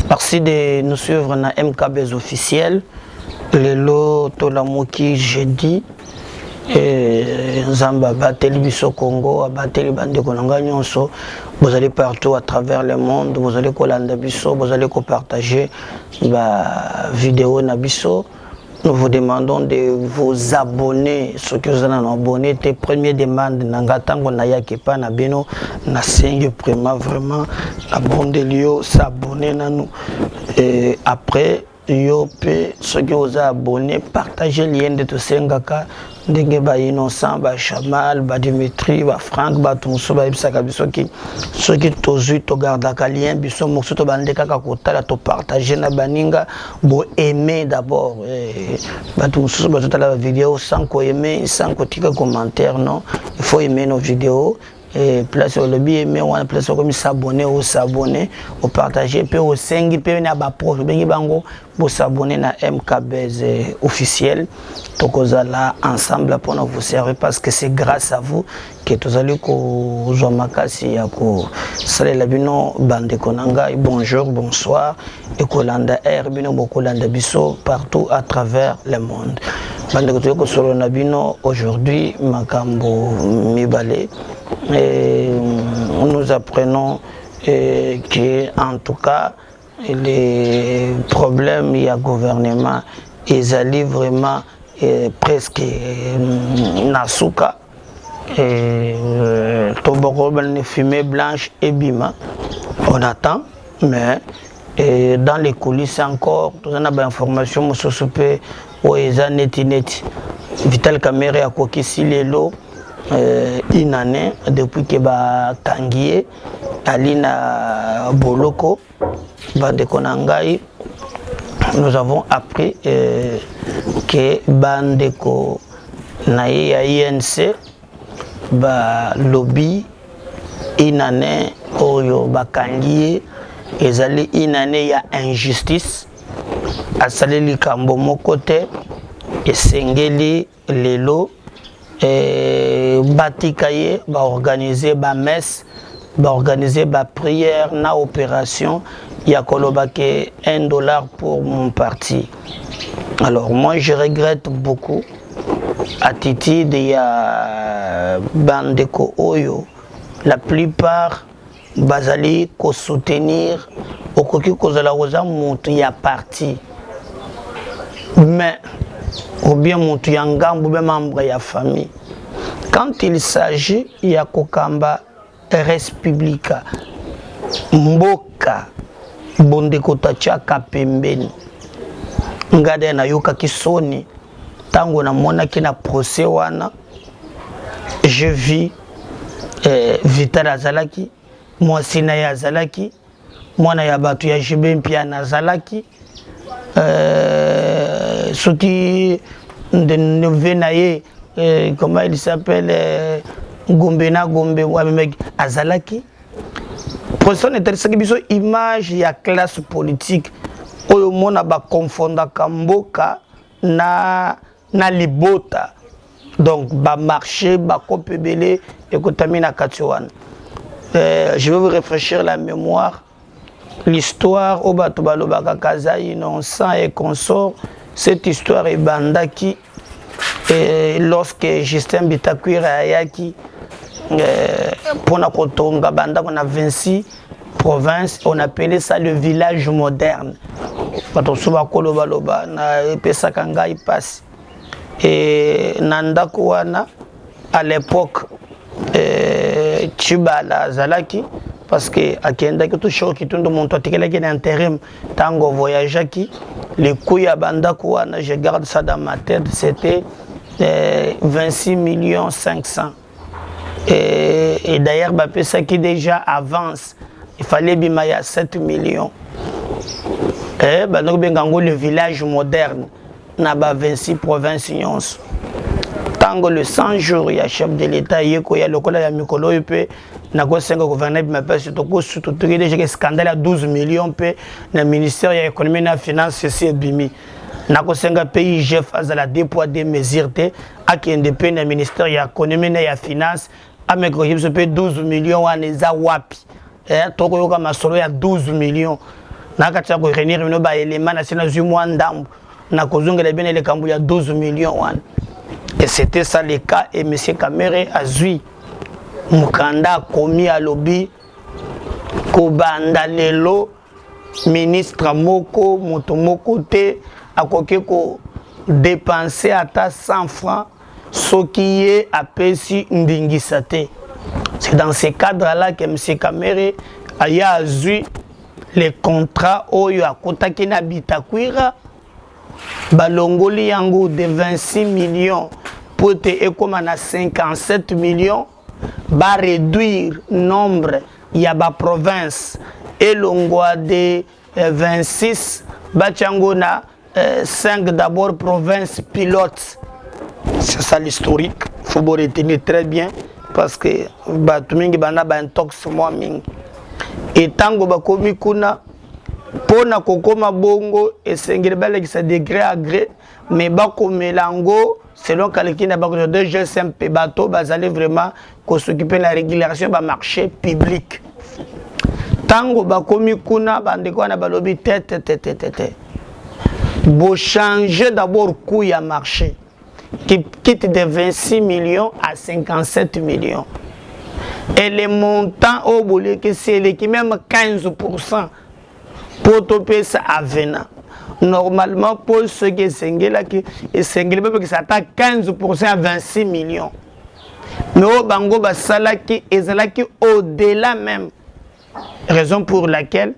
Merci de nous suivre dans MKB's officiel. Le lot Tolamoki jeudi. Zamba Bateli Biso Congo, Bateli Bande Konanga Nyonso. Vous allez partout à travers le monde. Vous allez Kolanda Biso. Vous allez partager la vidéo Nabiso. Nous vous demandons de vous abonner. Ceux qui vous en ont abonné, tes premières demandes, Nangatango Nayakepa Nabeno, Nasengue vraiment abonnez-vous, s'abonner à nous. Et après, ceux qui vous ont abonné, partagez le lien de tout Sengaka, Ndengeba Innocent, Chamal, Dimitri, Franck, Batumso, Ibsakabisoki, ceux qui tozu, to gardaka lien, Biso, Moksuto Bandeka Kakota, to partager na Baninga, bo aimer d'abord. Batumso, la vidéo sans qu'on aimer, sans qu'on tique commentaire, non. Il faut aimer nos vidéos. Et place au lobby aimer on place comme s'abonner ou s'abonner ou partager puis au 5 puis na ba proche bengi bango pour s'abonner na MKB's officiel tokozala ensemble pour vous servir parce que c'est grâce à vous que tous allez ko zo makasi ya ko salela bino bande konanga bonjour bonsoir et kolanda air bino bokolanda biso partout à travers le monde bande ko solo na bino aujourd'hui makambo mibale. Et nous apprenons que en tout cas les problèmes il y a gouvernement ils allaient vraiment presque nasuka et toboko ben fumée blanche et bima on attend mais dans les coulisses encore tout ça n'a pas information monsieur soupé ou net Vital Kamerhe a kokisi lelo une année depuis que ba Kangié Alina Boloko Bande Konangai nous avons appris que Bandeko Naïe à INC ba lobby une année Oyo ba Kangié ezali une année ya injustice asaleli kambo mokote esengeli lelo Batikaye va organiser ba messe, va organiser ba prière, na opération. Il y a kolobake $1 pour mon parti. Alors moi je regrette beaucoup. Attitude il y a Bandeko Oyo. La plupart bazali ko soutenir okoki kozala oza mutu ya parti. Mais ou bien mutu ya ngambu be membre ya famille. Quand il s'agit ya kokamba res publica mboka bondeko tachaka pembeni ngade na yoka kisoni tango na mona kina procès wana je vis Vital Azalaki mwasina ya Azalaki mwana ya batu ya Jibempia na Azalaki ce qui de venaye comment il s'appelle Gombena Gombe Wameg Azalaki personne intéressée biso image ya classe politique oyo mona ba konfonda kamboka na libota donc ba marché ba kopebele ekotamina katiwana je vais vous rafraîchir la mémoire l'histoire au bato balobaka kaza innocent et consort cette histoire est bandaki lorsque Justin Bitakwira ayaki pour na kotonga banda on a 26 provinces on appelait ça le village moderne bato suba koloba loba na pesa kanga i passe et nandako wana à l'époque Chibala Zalaki parce que akenda que tout choc qui tourne de mon toit qui est intérim tango voyage qui les couilles à bandako wana je garde ça dans ma tête c'était 26 500 000 et d'ailleurs ça qui déjà avance il fallait bimaya 7 millions et le village moderne n'a pas 26 provinces tango le 100 jours il y a chef de l'état il y a le collège ya mikolo pe na ko 5 gouverneur bi m'appelle surtout ko surtout déjà scandale à 12 millions pe na ministère ya économie na finance c'est bimi na ko 5 pays chef à la dépôt des mesures te a qui indépendant ministère ya économie na ya finance a me ko pe 12 millions aneza wapi toko yoka masolo ya 12 millions nakati ko réunir no ba élément na sina zu mwa ndambo na kozongela bien les kambu ya 12 millions wan. Et c'était ça le cas et monsieur Kamere azui mukanda komi à lobby ko banda lelo ministre moko moto moko te akoke ko dépenser ata 100 francs ce qui est apesi ndingisa te. C'est dans ce cadre-là que M. Kamere a azui les contrats oyo akotaki na bitakwira balongoli yango de 26 millions pour te ekoma na 57 millions ba réduire nombre ya ba province elongwa de 26 ba tiango na 5 d'abord province pilote. C'est ça l'historique, faut vous retenir très bien parce que ba tumingi bana ba intox moi mingi et tango ba komi kuna pona kokoma bongo et sengeli balekisa degré à gré mais ba komelango selon kalekina ba ko de GSMP bateau bazali vraiment ko s'occuper la régulation ba marché public. Tango ba komi kuna bande ko na balobi tete bo changer d'abord coût ya marché qui quitte de 26 millions à 57 millions. Et les montants au boulot que c'est qui même 15% pour toper ça à venant. Normalement, pour ceux qui sont là, qui s'attend 15% à 26 millions. Mais au Bango, au-delà même. Raison pour laquelle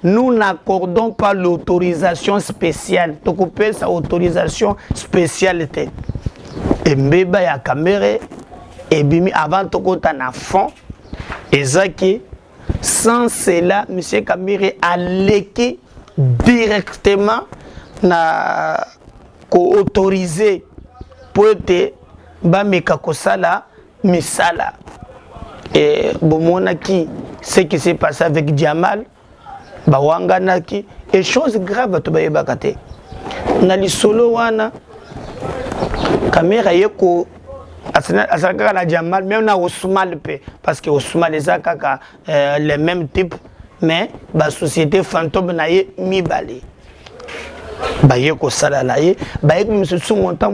nous n'accordons pas l'autorisation spéciale. Donc, on peut sa autorisation spécialité. Et Mbeba ya Kamere, et bimi avant de compter à fond, et Zaki, sans cela, M. Kamere a léqué directement na autorisé pour te bameka kosala misala. Et Bomonaki, ce qui s'est passé avec Djamal, Bawanganaki, et chose grave, tu vas bakate. Nali solo wana, Kamera yeko, asaka na Djamal, même na Ousmane pe, parce que Ousmane les a kaka les mêmes types, mais la société fantôme na ye mi balé. Bayeko salalaye, bayeko monsieur montant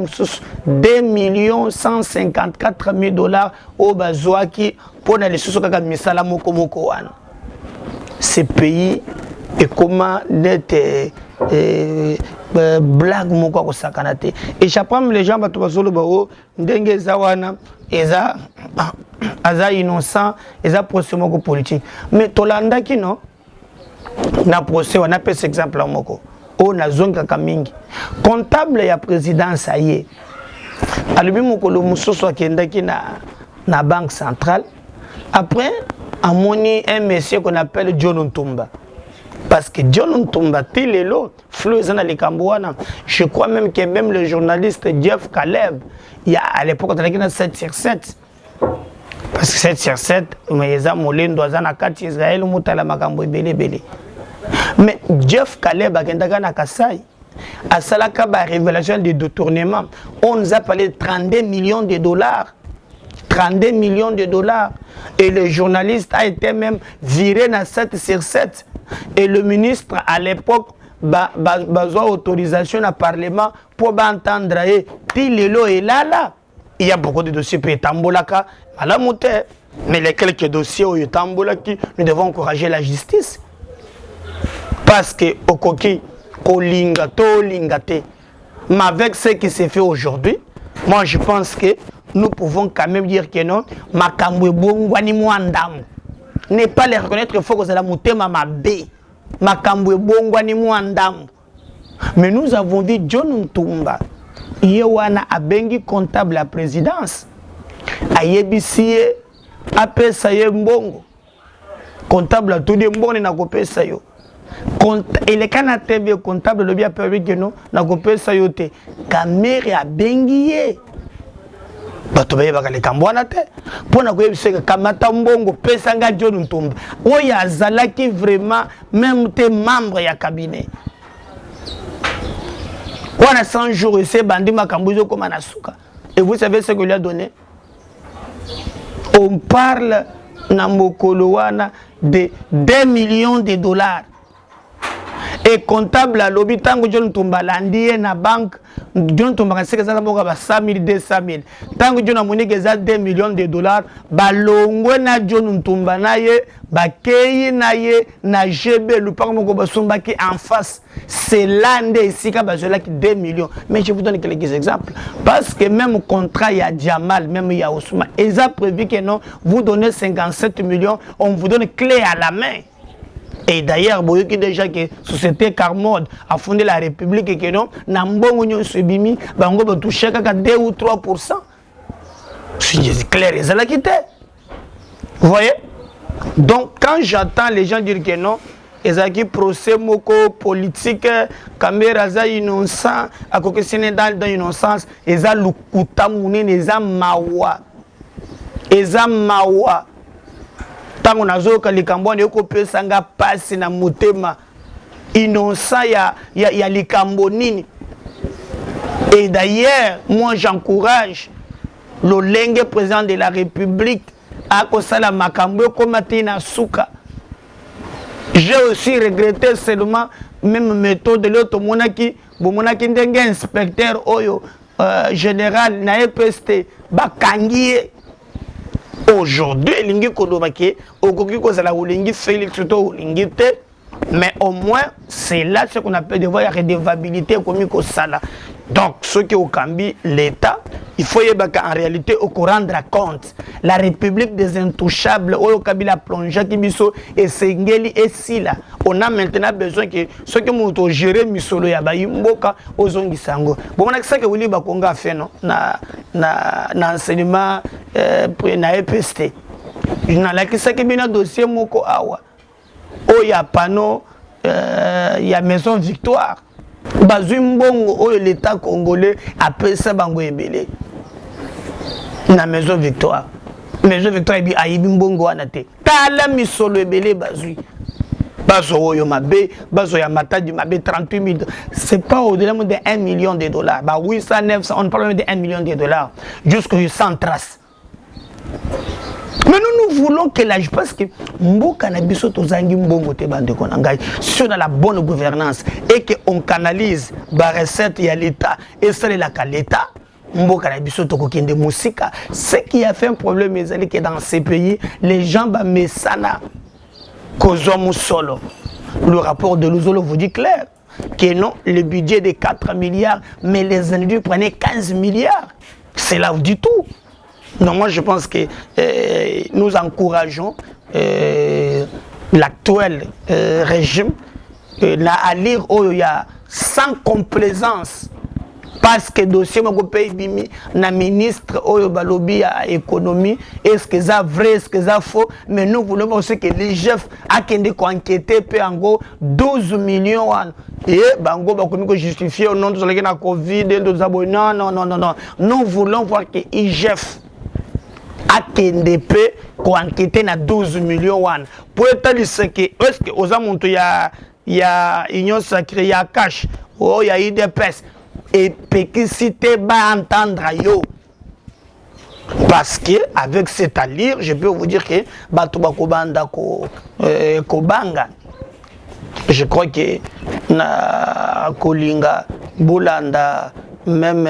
2 154 000 $ au bazouaki pour les sous kaka misala moko moko wana. Ce pays est comment d'être blague moko ko sakanate. Et j'apprends les gens bato bazolo bao ndenge zawana eza aza innocent eza procès moko politique. Mais tolanda ki non na procès on appelle cet exemple moko. On a zonga kamingi comptable ya présidence aye alubi mokolo musoso akendaki na banque centrale après amoni un monsieur qu'on appelle John Ntumba parce que John Ntumba tilelo fleuza les Cambouana. Je crois même que même le journaliste Jeff Caleb il y a à l'époque on a 7/7 parce que 7/7 mais za molendo azana kati Israël mutala makambo belebele. Mais Jeff Caleb a na Kasai à Salaka ba révélation de détournement. On nous a parlé de 32 millions de $. 32 millions de $. Et le journaliste a été même viré dans 7/7. Et le ministre à l'époque a besoin d'autorisation au Parlement pour entendre Tilelo et là. Il y a beaucoup de dossiers pour Tambolaka. Mais les quelques dossiers où Tambolaki, nous devons encourager la justice. Parce que Okoki, Kolingate, mais avec ce qui s'est fait aujourd'hui, moi je pense que nous pouvons quand même dire que non, Makamwe Bongwani Mwandam. Ne pas les reconnaître, il faut que ça la monte Mamabe. Makamwe Bongwani Mwandam. Mais nous avons vu John Ntumba, Yewana Abengi comptable à présidence, Ayebisi, Apesaye Mbongo, comptable à tout le monde n'a coupé ça yo. Et les canadiens TV comptable le bien permis que nous n'a coupé ça yote. Kamere a bengiye. Bato baye bakale kambwana te. Pona koyebise que kamata mbongo pesa nga John Ntumba. Oya azalaki vraiment même te membre ya cabinet. On a 100 jours et c'est bandi makambuzo comme anasuka. Et vous savez ce que lui a donné? On parle na mokolo wana de 2 millions de dollars. Et comptable à l'objet, tant que John Tombalandi na banque, John Tombalandi, c'est 100 000, 200 000. Tant que John a monnaie 2 millions de dollars, balongo na John Tombanaye, bakei naye, na GB, le parc mon qui en face. C'est l'un ici qui a 2 millions. Mais je vous donne quelques exemples. Parce que même contrat, il y a Djamal, même il y a Ousmane. Ils ont prévu que non, vous donnez 57 millions, on vous donne clé à la main. Et d'ailleurs, vous voyez déjà que la société Carmode a fondé la République et que non, Nambongo Subimi, on va toucher à 2 ou 3%. C'est clair, c'est là qui était. Vous voyez? Donc, quand j'entends les gens dire que non, ils ont qui procès moko politique, caméra za innocent, à côté Sénégal dans innocence, ils ont l'ukutamoune, ils ont mawa. Ils ont mawa. Tango nazoka likambo ndeko pesa nga pasi na mutema innocent ya likambo nini. Et d'ailleurs, moi j'encourage le lenge président de la République à kosala makambo comme na suka. J'ai aussi regretté seulement même méthode de l'autre monaki, monaki ndenge inspecteur oyo général na EPST bakangiye. Aujourd'hui, lingi kodobake, okoki kozala ulingi Félix to ulingi te, mais au moins c'est là ce qu'on appelle devoir redevabilité comme kosala. Donc ce qui au Kambi l'État, il faut y en réalité au rendre compte. La République des intouchables, au Kabila plongé qui biso et Sengeli et Sila. On a maintenant besoin que ceux qui ont géré Misolo Yabayi Mboka aux Zongisango. Bon, on a que ça que Willy Bakonga fait non na enseignement na EPST. Je n'ai pas que ça que bien dossier moko awa. Oh y a panneau, y a Maison Victoire. Bazui mbongo oyo l'État congolais appelle ça bango ebele na Maison Victoire. Maison Victoire bi ayibi mbongo wana te. Tala misolo ebele bazui. Bazo oyo mabe, bazo ya matadi mabe 38 000. C'est pas au-delà de 1 million de dollars. Bah 800, 900, on parle même de 1 million de dollars. Jusque sans trace. Mais nous voulons que là, je pense que Mboka na biso tozangi mbongo te bande konangai sur la bonne gouvernance et que on canalise ba recette ya l'État et ça la l'État Mboka na biso tokokende musika. Ce qui a fait un problème c'est que dans ces pays les gens ba mesana kozomu solo. Le rapport de Luzolo vous dit clair que non, le budget de 4 milliards mais les individus prenaient 15 milliards. C'est là où dit tout. Non, moi je pense que nous encourageons l'actuel régime à lire où il y a sans complaisance. Parce que le dossier mon pays bimi na ministre oyo balobi à économie est-ce que ça vrai est-ce que ça faux mais nous voulons aussi que les chefs a kende ko enquêter pe ango 12 millions et bango ba komi ko justifier au nom de la Covid et d'autres abonnés non nous voulons voir que IGF a KNDP ko enquêter na 12 millions pour établir que est-ce que aux amonto ya union sacrée ya cash oh ya IDPS et péquicité va entendre yo parce que avec cette allure je peux vous dire que batuba kobanda ko banga je crois que na kolinga bolanda même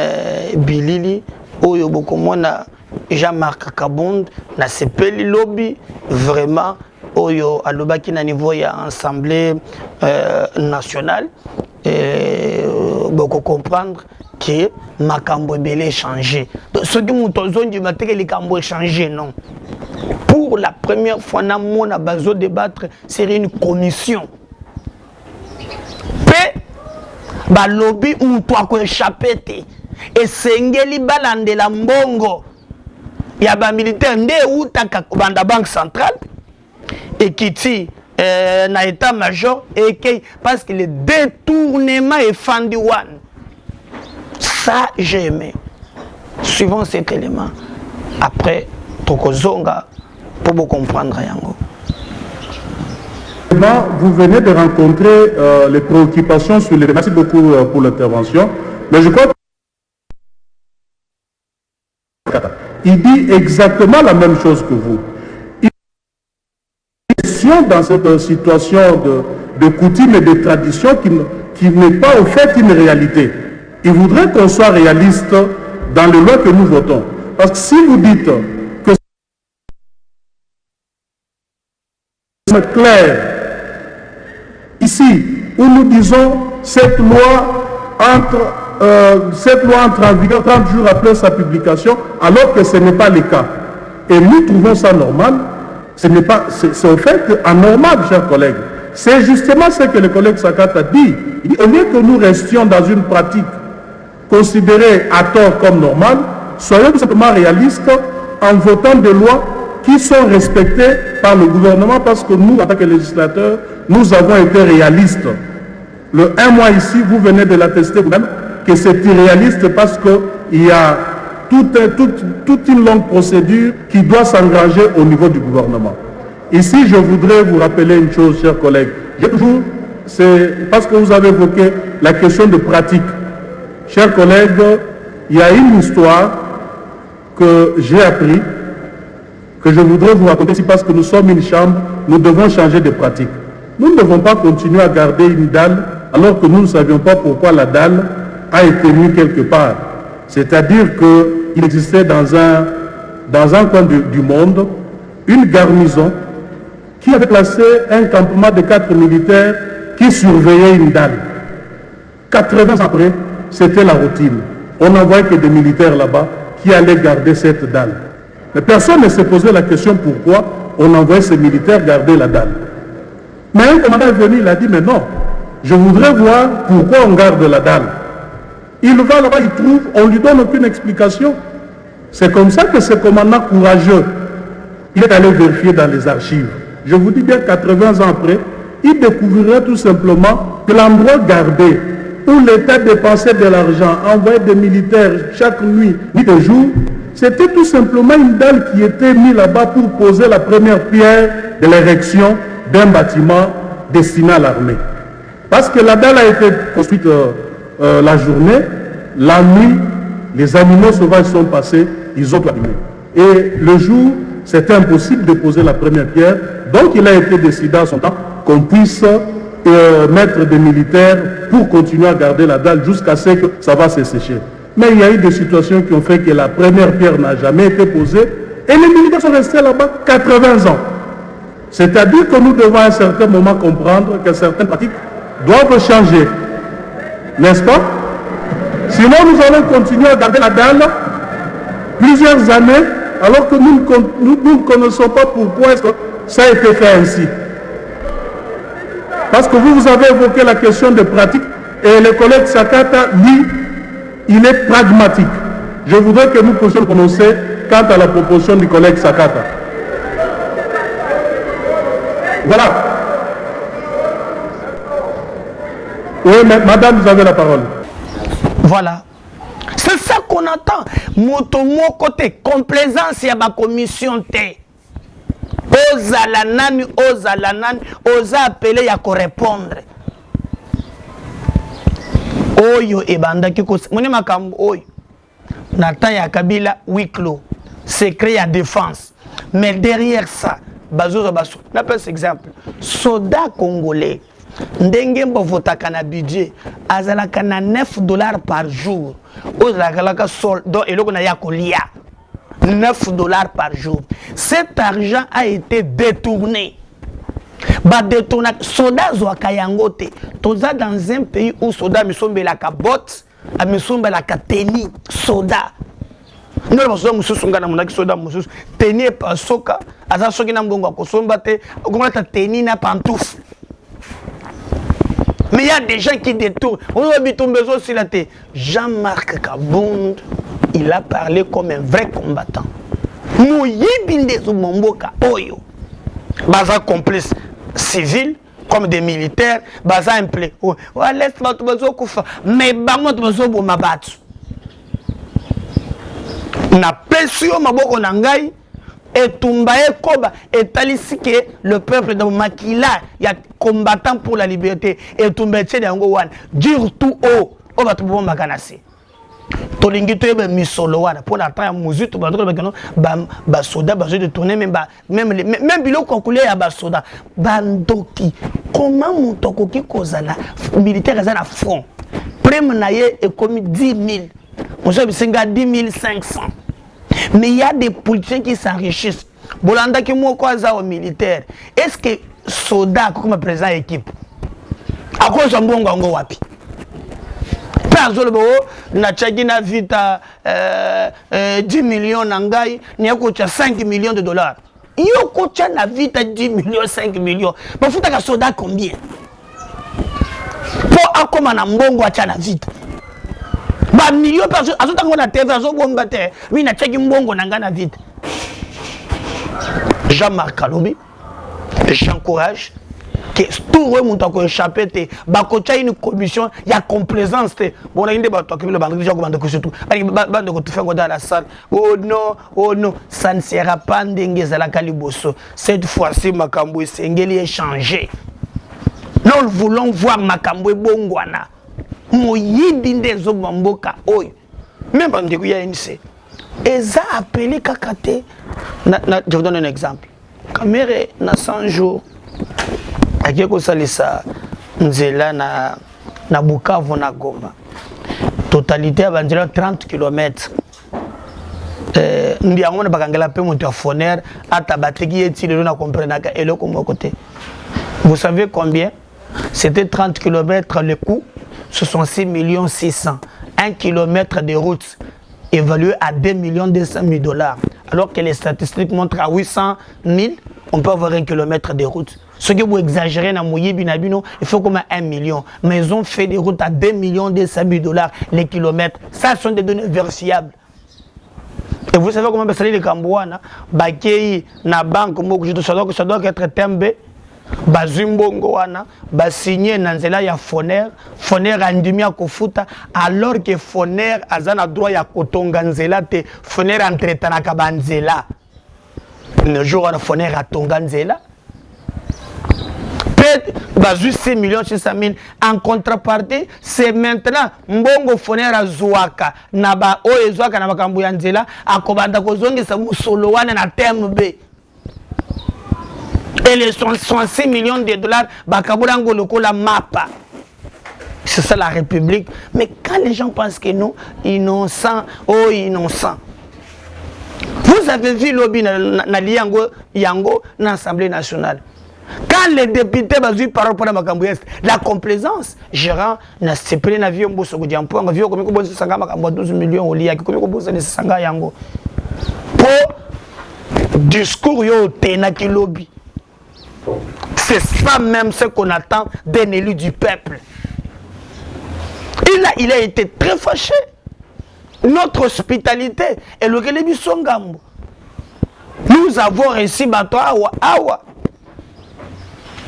bilili oyo bokomona Jean-Marc Kabund na sepeli lobby vraiment oyo alobaki na niveau ya assemblée nationale et beaucoup comprendre que makambo belé changé. Donc ce qui nous du matin les cambo changé non. Pour la première fois na mon a besoin de débattre sur une commission. Pe ba lobby ou toi ko échappé et sengeli balande la mbongo. Ya ba militaire nde ou taka banda banque centrale et qui dit na état-major et parce que le détournement est fendu one. Ça j'ai aimé. Suivant cet élément. Après Tokozonga pour vous comprendre yango. Vous venez de rencontrer les préoccupations sur les. Merci beaucoup pour l'intervention. Mais je crois qu'il dit exactement la même chose que vous. restions dans cette situation de coutume et de tradition qui n'est pas au fait une réalité. Il voudrait qu'on soit réaliste dans les lois que nous votons. Parce que si vous dites que c'est clair, ici, où nous disons cette loi entre en vigueur 30 jours après sa publication, alors que ce n'est pas le cas. Et nous trouvons ça normal. C'est au fait anormal, chers collègues. C'est justement ce que le collègue Sakata dit. Il dit, au lieu que nous restions dans une pratique considérée à tort comme normale, soyons tout simplement réalistes en votant des lois qui sont respectées par le gouvernement, parce que nous, en tant que législateurs, nous avons été réalistes. Le 1 mois ici, vous venez de l'attester vous-même, que c'est irréaliste parce qu'il y a toute une longue procédure qui doit s'engager au niveau du gouvernement. Ici, je voudrais vous rappeler une chose, chers collègues. C'est parce que vous avez évoqué la question de pratique. Chers collègues, il y a une histoire que j'ai appris, que je voudrais vous raconter ici, parce que nous sommes une chambre, nous devons changer de pratique. Nous ne devons pas continuer à garder une dalle alors que nous ne savions pas pourquoi la dalle a été mise quelque part. C'est-à-dire qu'il existait dans un coin du monde une garnison qui avait placé un campement de 4 militaires qui surveillaient une dalle. 80 ans après, c'était la routine. On n'envoyait que des militaires là-bas qui allaient garder cette dalle. Mais personne ne s'est posé la question pourquoi on envoyait ces militaires garder la dalle. Mais un commandant est venu, il a dit, mais non, je voudrais voir pourquoi on garde la dalle. Il va là-bas, il trouve, on ne lui donne aucune explication. C'est comme ça que ce commandant courageux, il est allé vérifier dans les archives. Je vous dis bien, 80 ans après, il découvrirait tout simplement que l'endroit gardé, où l'État dépensait de l'argent, envoyait des militaires chaque nuit, ni de jour, c'était tout simplement une dalle qui était mise là-bas pour poser la première pierre de l'érection d'un bâtiment destiné à l'armée. Parce que la dalle a été construite la journée, la nuit, les animaux sauvages sont passés, ils ont allumé. Et le jour, c'était impossible de poser la première pierre, donc il a été décidé à son temps qu'on puisse mettre des militaires pour continuer à garder la dalle jusqu'à ce que ça va se sécher. Mais il y a eu des situations qui ont fait que la première pierre n'a jamais été posée et les militaires sont restés là-bas 80 ans. C'est-à-dire que nous devons à un certain moment comprendre que certaines pratiques doivent changer. N'est-ce pas? Sinon, nous allons continuer à garder la dalle plusieurs années alors que nous ne connaissons pas pourquoi est-ce que ça a été fait ainsi. Parce que vous avez évoqué la question de pratique et le collègue Sakata, lui, il est pragmatique. Je voudrais que nous puissions prononcer quant à la proposition du collègue Sakata. Voilà. Oui, madame, vous avez la parole. Voilà. C'est ça qu'on attend. Mon côté, complaisance, il y a ma commission T. Ozala nani, osa appelé, ya ko répondre. Oyo ebanda kiko, moni makambo oyo. Nata ya Kabila huis clos. Secret ya défense. Mais derrière ça, bazo baso. N'appelle cet exemple. Soda congolais. Ndenge mbovotaka na budget azalaka na $9 par jour. Ozalaka soldat eloko na ya kolia. $9 par jour. Cet argent a été détourné. Détourné. Soda zoaka yangote. Toza dans un pays où soda misombe la botte, a misombe la teni. Soda. Nous avons mususu ngana munaki soda mususu. Teni pa soka. Aza soki na mbongo akosomba te. Okomata teni na pantoufle. Mais il y a des gens qui détournent. On a mis ton besoin sur la tête. Jean-Marc Kabound, il a parlé comme un vrai combattant. Nous yibinde Momboka Oyo. Baza complice civil, comme des militaires, baza implé. Oh, laisse-moi tout besoin koufa. Mais bango tout besoin pour m'abattre. Na pression maboko nangai. Et Tumbaye Koba et Talisike, le peuple de Makila, il y a combattant pour la liberté. Et Tumbaye Tchède Yango Wan, dire tout haut, on va trouver Makanase. tolingi toyeba misolo wana pour la temps ya muzitu ba soda ba de tourner même biloko kokulia ya ba soda bandoki comment mutoko ki kozala militaire za na front prime na ye et comme 10 000 on sait bisinga 10 500 mais il y a des politiciens qui s'enrichissent bolanda ki moko aza au militaire est-ce que soda comme président équipe à cause mbongo ngo wapi na chaki na vita 10 millions na ngai ni yakocha 5 millions de dollars yo kocha na vita 10 millions 5 millions bafuta ka soda combien pour akoma na mbongo acha na vita ba millions personnes azotango na TV azobomba te oui na chaki mbongo na ngana vita. Jean-Marc Kalobi, j'encourage que tout le monde a échappé, il y a une commission, il y a complaisance. Bon, il y a dans la salle. Oh non, ça ne sera pas la Kaliboso. Cette fois-ci, Makambo et Sengeli est changé. Nous voulons voir Makambo et Bongwana. Moyibinde Zobamboka. Même quand il y a une C. Et ça a appelé Kakate. Je vous donne un exemple. Kamere, na 100 jours. Akie ko salisa nzela na Bukavu na Goma. Totalité abanzela 30 km. Ndi angona bakangela pe moto foner ata bateki etile na comprendre ka eloko mo côté. Vous savez combien? C'était 30 km le coût 66 600 000. 1 km de route évalué à 2 200 000 $. Alors que les statistiques montrent à 800 000, on peut avoir 1 km de route. Ce que vous exagérez dans Mouyé Binabino, il faut comme 1 million. Mais ils ont fait des routes à 2 200 000 $ les kilomètres. Ça sont des données vérifiables. Et vous savez comment les Cambouana, Bakei, na banque, ça doit être tembe. Bazumbongo wana ba signé nanzela ya Foner andimia kofuta alors que Foner azana droit ya kotonga nzela te Foner entretana ka banzela le jour na Foner atonga nzela peut bazu 6 600 000 en contrepartie c'est maintenant mbongo Foner azuaka na ba oyo ezuaka na bakambu ya nzela akobanda kozongisa musolo wana na tembe. Et les 66 millions de $, Bakabulango le la mapa. C'est ça la République. Mais quand les gens pensent que nous, innocents, innocents. Vous avez vu lobby na Yango dans l'Assemblée nationale. Quand les députés basent par rapport à Makambouest, la complaisance, gérant n'a séparé na vie mboso ko diampo, nga vie ko ko bonso sanga makambo 12 millions au lia ko ko bonso ne sanga yango. Pour discours yo tenaki lobby. C'est ça même ce qu'on attend d'un élu du peuple. Il a été très fâché. Notre hospitalité est le Kélébi Songambo. Nous avons réussi Bato Awa.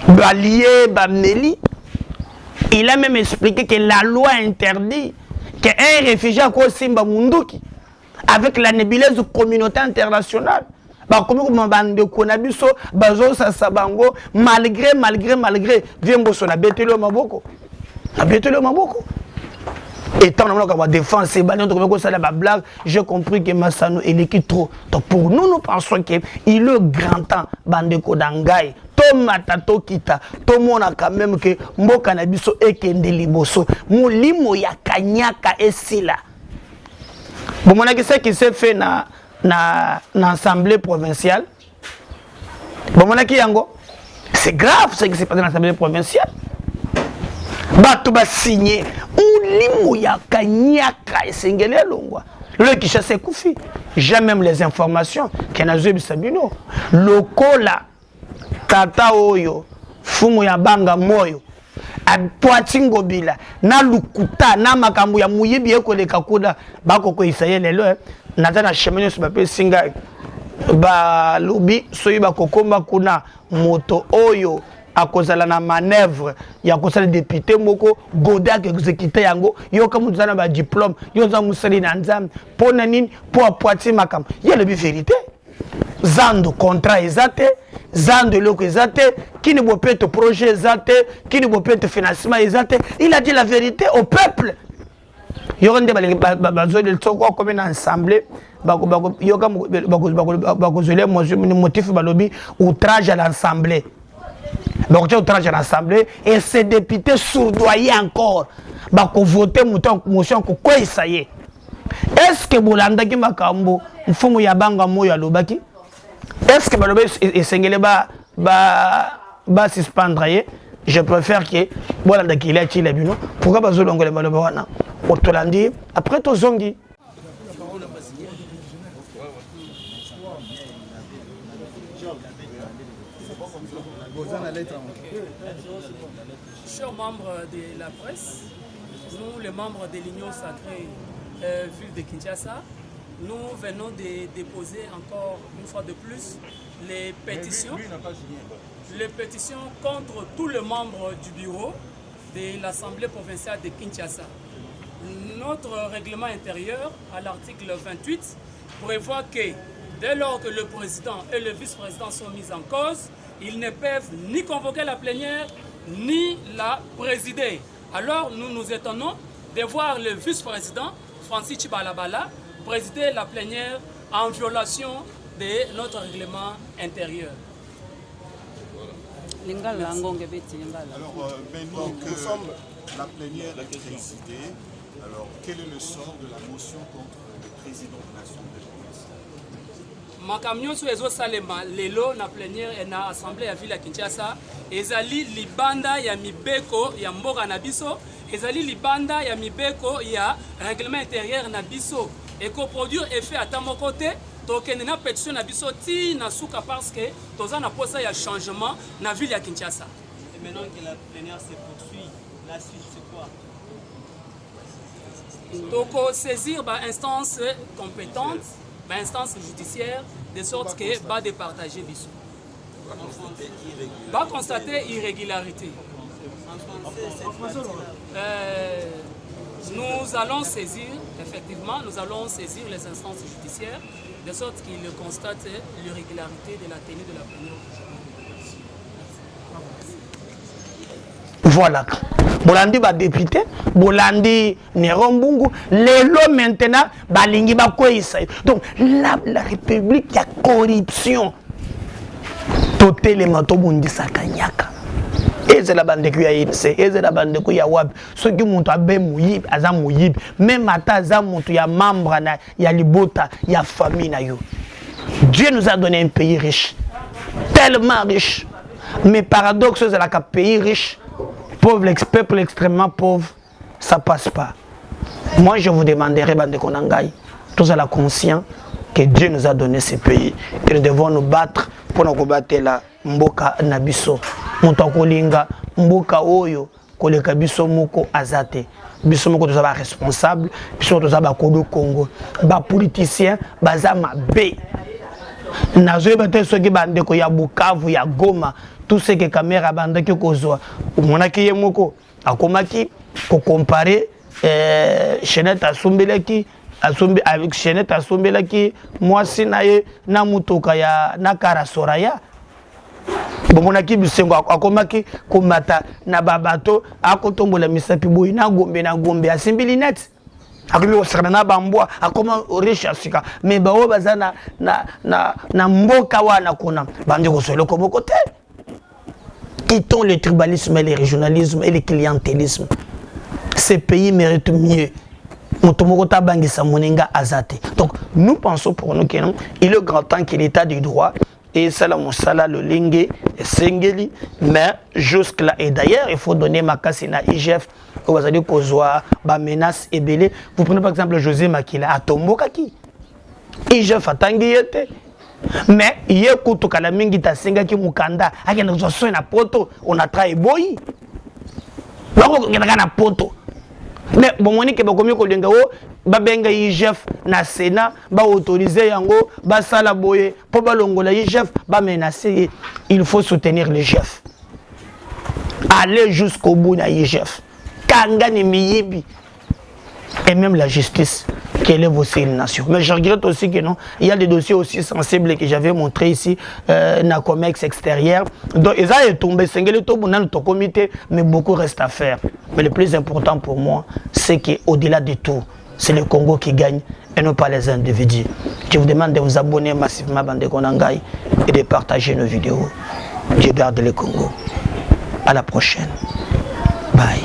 Balié, Bamneli. Il a même expliqué que la loi interdit qu'un réfugié à Simba Munduki, avec la nébuleuse communauté internationale, malgré Viemboso na betelo maboko. Et tant qu'on a défense, j'ai compris que Massano est l'équipe trop. Donc pour nous, nous pensons qu'il est grand temps, Bandeko Dangai, Tomata Tokita, Tomona quand même que Mboka Nabiso et Kendeliboso, Moulimo ya Kanyaka et Sila. Bon, mon ce qui s'est fait na l'Assemblée provinciale. Bon, mon yango, c'est grave ce qui s'est passé dans l'Assemblée provinciale. Bato ba signé Moulimo ya Kanyaka et Sengele Longwa. Le qui chasse Koufi. J'ai même les informations qu'il y a Zébi Sabino. Le Kola, Tata Oyo, Fumu ya Banga Moyo, Poatingo Bila, na Lukuta, na Makambu ya Muyebi Eko le Kakuda, Bakoko Isaïe Lelo, Natana Cheminio Subape Singa, Ba Lubi, Soyiba Kokomba Kuna, Moto Oyo, à cause de la manœuvre, il y a cause de député Moko, Godak exécuté Yango, Yoka Mouzana ba diplôme, Yoza Moussali Nanzam, pour Nanine, pour Poiti Makam. Il y a la vérité. Zando contrat exact, Zando loko exact, qui ne peut pas être projet exact, qui ne peut pas être financement exact. Il a dit la vérité au peuple. yoka nde bazoli tsoko comme une assemblée yoka bakozole motif balobi outrage à l'assemblée. Donc outrage à l'assemblée et ces députés soudoyés encore voter motion quoi ça y est. Est-ce que bolanda ki makambo mfumu ya banga moyo alobaki? Est-ce que balobi esengele ba suspendre ye? Je préfère que bolanda ki la chile bino. Pourquoi bazolongole balobi wana? Otolandi après to zongi. Chers membres de la presse, nous les membres de l'Union sacrée ville de Kinshasa, nous venons de déposer encore une fois de plus les pétitions contre tous les membres du bureau de l'Assemblée provinciale de Kinshasa. Notre règlement intérieur, à l'article 28, prévoit que dès lors que le président et le vice-président sont mis en cause, ils ne peuvent ni convoquer la plénière, ni la présider. Alors nous nous étonnons de voir le vice-président, Francis Chibalabala, présider la plénière en violation de notre règlement intérieur. Alors, maintenant que la plénière est présidée, alors quel est le sort de la motion contre le président de l'Assemblée provinciale? Makamio sur ezo salema lelo na plénière et na assemblée ya ville ya Kinshasa ezali libanda ya mibeko ya mboka na biso, ezali libanda ya mibeko ya règlement intérieur na biso et ko produire effet à mon côté. Donc il y a une pétition na biso ti na suka parce que toza na posa ya changement na ville ya Kinshasa. Et maintenant que la plénière se poursuit, la suite c'est quoi? Donc saisir instance compétente, instance judiciaire, de sorte que va départager biso. Va constater irrégularité. Nous allons saisir, effectivement, nous allons saisir les instances judiciaires, de sorte qu'ils constatent l'irrégularité de la tenue de la plénière. Voilà. Bolandi ba député, Bolandi Nerombungu, lelo maintenant balingi ba koisa. Donc la République y a corruption. Totalement to bundi sakanyaka. Eze la bande ku ya INC, eze la bande ku ya wab. Ce qui muntu abe muyib, aza muyib, même ata aza muntu ya membre na ya libota, ya famille na yo. Dieu nous a donné un pays riche. Tellement riche. Mais paradoxe c'est la pays riche. Pauvre, peuple extrêmement pauvre, ça passe pas. Moi, je vous demanderai, Bande Konangai, tous à la conscience que Dieu nous a donné ce pays. Et nous devons nous battre pour nous combattre la Mboka Nabiso. Mutakolinga, Mboka Oyo, Koleka Biso Moko Azate. Biso Moko, tous responsable, Biso tous Kodo Congo. Ba politicien, Bazama B. Nazoé Bate Soki Bande Ko ya Bukavu, ya Goma. Tout ce que caméra bande qui kozwa monaki yemoko akomaki ko comparer Chenette Asumbelaki asumbi avec Chenette Asumbelaki moi sinaye na mutoka ya na Karasoraya bomonaki bisengo akomaki komata na babato akotombola misapi boyi na gombe asimbili net akomi osana na bambwa akoma riche asika mais bawo bazana na mboka wana kuna bande ko solo ko bokote. Quittons le tribalisme et le régionalisme et le clientélisme. Ces pays méritent mieux. Donc, nous pensons pour nous qu'il est grand temps que l'État du droit et Salamoussala, le Lingue, et Sengeli, mais jusque-là. Et d'ailleurs, il faut donner ma casse à IGF, vous allez causer des menaces et belé. Vous prenez par exemple José Makila à Tombokaki. IGF a tangué. Mais il y a kutu kala mingi ta singa ki mukanda akenda kuzoso na poto on a trai boy bako ngena na poto mais bomoni ke bakomi ko lenga o babenga IGF na Sénat ba autoriser yango ba sala boye po balongola IGF ba menacer. Il faut soutenir l'IGF, aller jusqu'au bout na IGF kanga ni miyibi et même la justice qu'élève aussi une nation. Mais je regrette aussi que non, il y a des dossiers aussi sensibles que j'avais montré ici, na Comex extérieur. Donc, ils ont tombé, comité, mais beaucoup reste à faire. Mais le plus important pour moi, c'est qu'au-delà de tout, c'est le Congo qui gagne et non pas les individus. Je vous demande de vous abonner massivement à Bande Konangai et de partager nos vidéos. Dieu garde le Congo. À la prochaine. Bye.